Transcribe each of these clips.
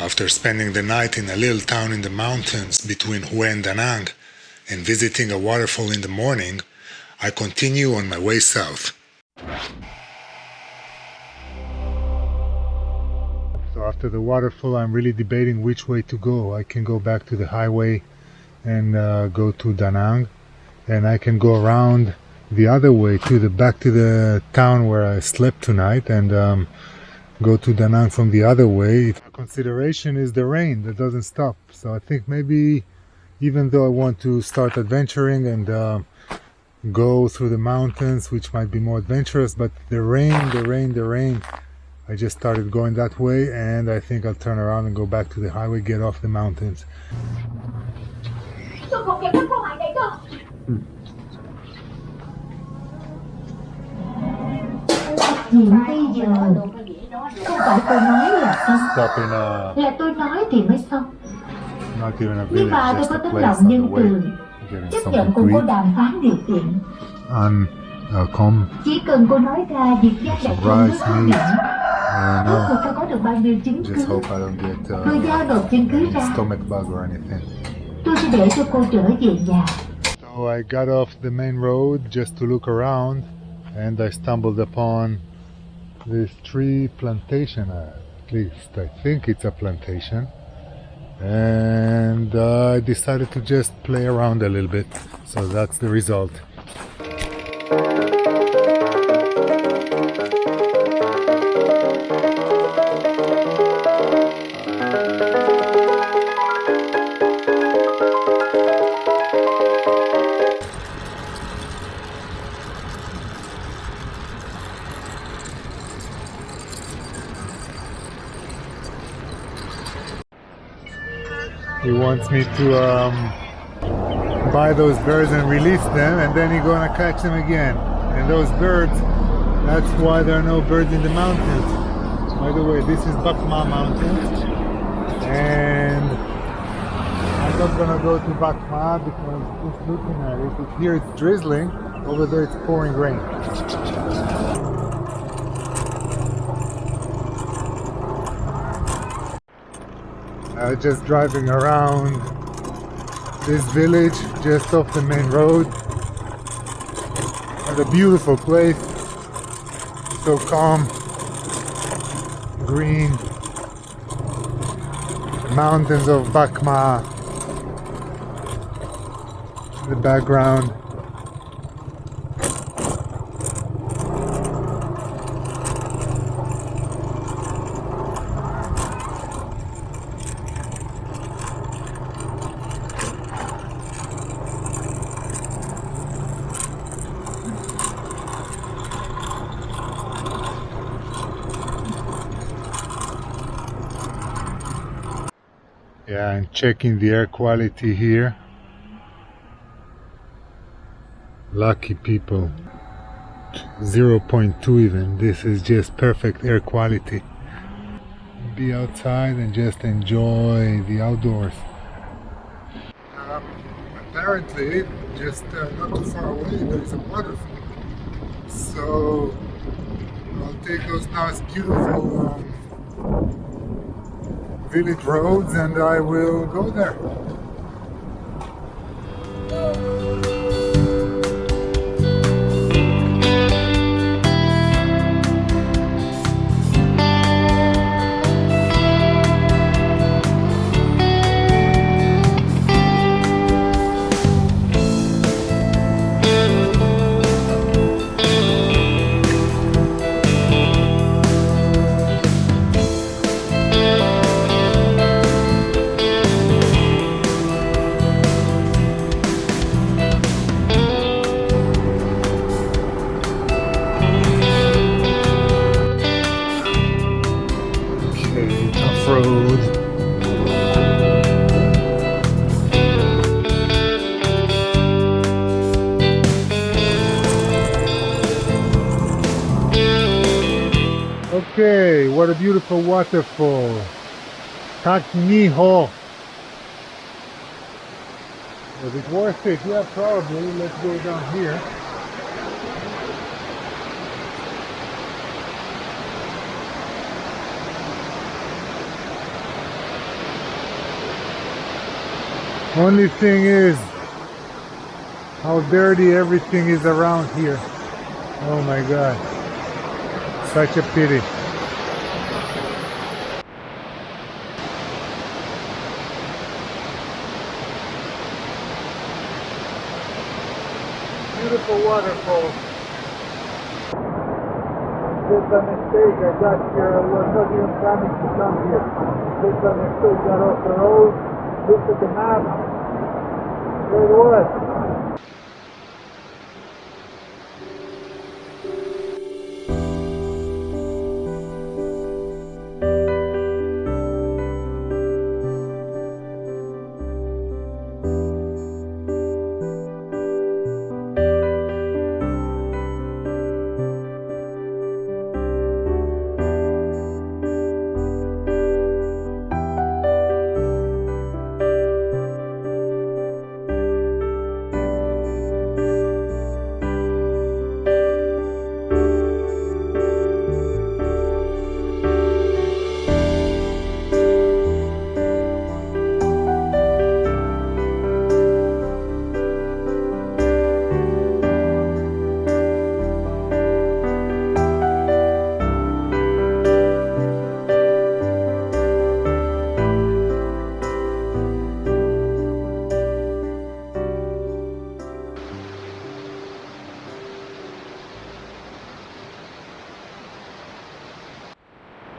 After spending the night in a little town in the mountains between Hue and Danang and visiting a waterfall in the morning, I continue on my way south. So after the waterfall, I'm really debating which way to go. I can go back to the highway and go to Danang, and I can go around the other way to back to the town where I slept tonight and go to Danang from the other way. Consideration is the rain that doesn't stop. So I think maybe, even though I want to start adventuring and go through the mountains, which might be more adventurous, but the rain, I just started going that way, and I think I'll turn around and go back to the highway, get off the mountains. Hiện bây giờ không phải tôi nói là xong, là tôi nói thì mới xong. Nhưng mà tôi có tấm lòng nhân từ, chấp nhận cùng cô đàm phán điều kiện. Chỉ cần cô nói ra việc gia đặt trong nước hấp dẫn, rốt cuộc tôi có được bao nhiêu chứng cứ, tôi giao nộp chứng cứ ra, tôi sẽ để cho cô trở về nhà. So I got off the main road just to look around, and I stumbled upon this tree plantation, at least I think it's a plantation, and I decided to just play around a little bit, so that's the result. He wants me to buy those birds and release them, and then he's gonna catch them again. And those birds, that's why there are no birds in the mountains. By the way, this is Bac Ma mountains, and I'm not gonna go to Bac Ma because just looking at it, here it's drizzling, over there it's pouring rain. Just driving around this village just off the main road, and a beautiful place, so calm, green, mountains of Bac Ma in the background. Yeah, and checking the air quality here. Lucky people. 0.2 even. This is just perfect air quality. Be outside and just enjoy the outdoors. Apparently, just not too far away, there's a waterfall. So I'll take those nice, beautiful village roads, and I will go there. Okay, what a beautiful waterfall. Nhi Ho. Was it worth it? Yeah, probably. Let's go down here. Only thing is how dirty everything is around here. Oh my God. Such a pity. Beautiful waterfall. Just a mistake. I got here. I was not even planning to come here. Just a mistake. Got off the road. Looked at the map. There it was.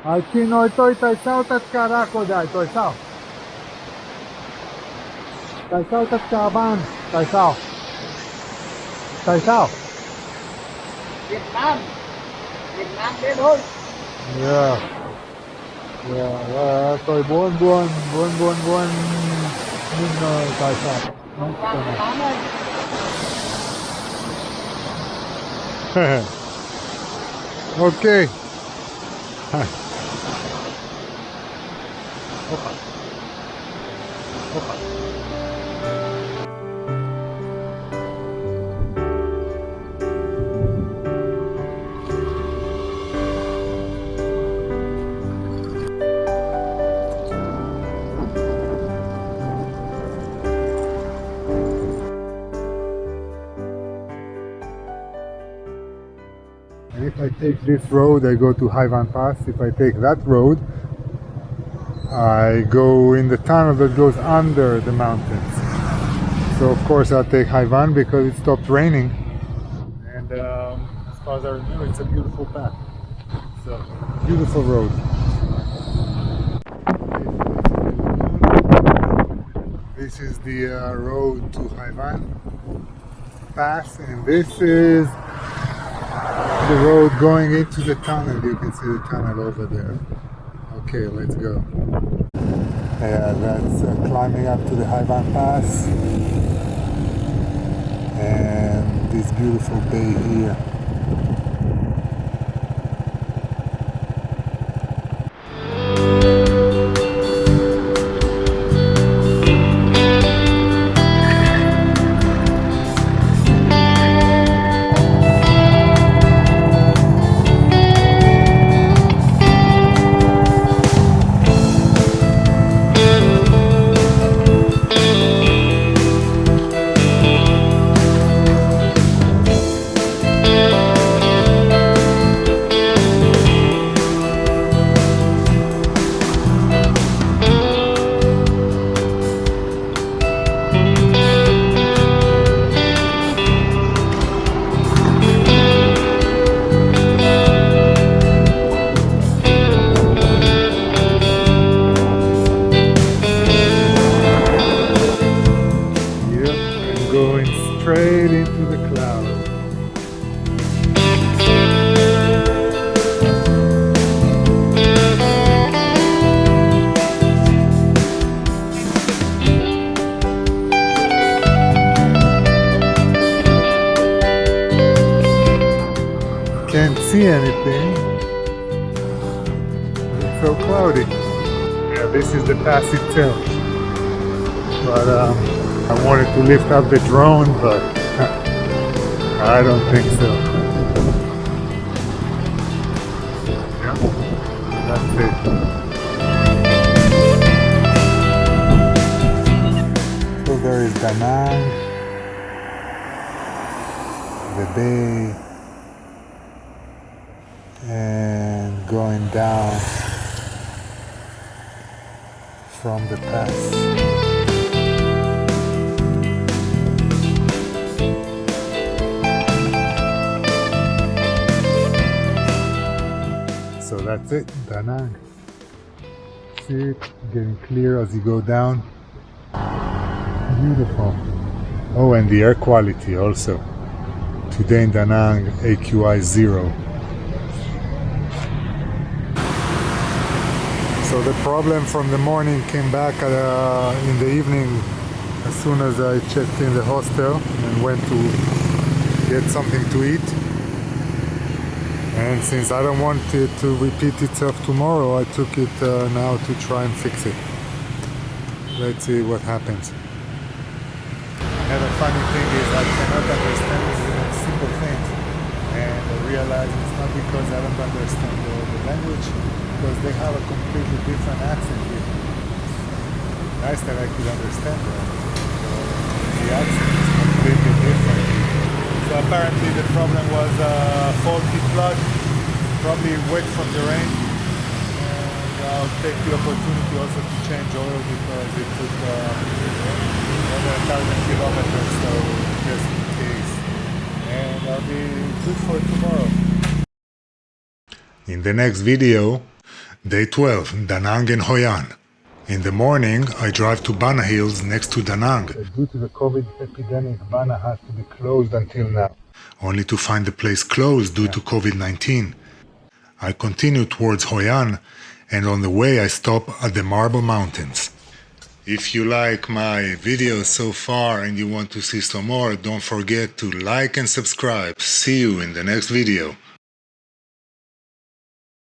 Aquí no estoy taisao tat caraco dai, taisao. Taisao tat caban, taisao. Taisao. Việt Nam đến thôi. Yeah. Yeah, tôi buồn nhưng taisao. Okay. If I take this road, I go to Hue-An Pass. If I take that road, I go in the tunnel that goes under the mountains. So of course I'll take Hue-An because it stopped raining. And as far as I remember, it's a beautiful path. So, beautiful road. This is the road to Hue-An Pass, and this is the road going into the tunnel. You can see the tunnel over there. Okay, let's go. Yeah, that's climbing up to the Hue-An Pass and this beautiful bay here. Straight into the clouds. Can't see anything. It's so cloudy. Yeah, this is the pass itself. But I wanted to lift up the drone, but I don't think so. Yeah, that's it. Danang, the bay, and going down from the pass. So that's it, Danang. See it getting clear as you go down. Beautiful. Oh, and the air quality also. Today in Danang, AQI 0. So the problem from the morning came back in the evening as soon as I checked in the hostel and went to get something to eat. And since I don't want it to repeat itself tomorrow, I took it now to try and fix it. Let's see what happens. Another funny thing is I cannot understand simple things. And I realize it's not because I don't understand the language, because they have a completely different accent here. Nice that I could understand that. The accent is completely different. So apparently the problem was a faulty plug, probably wet from the rain. And I'll take the opportunity also to change oil because it took more than 1,000 kilometers, so just in case. And I'll be good for tomorrow. In the next video, Day 12, Danang and Hoi-An. In the morning, I drive to Bana Hills next to Danang. Due to the COVID epidemic, Bana has to be closed until now. Only to find the place closed due to COVID-19. I continue towards Hoi-An, and on the way I stop at the Marble Mountains. If you like my videos so far and you want to see some more, don't forget to like and subscribe. See you in the next video.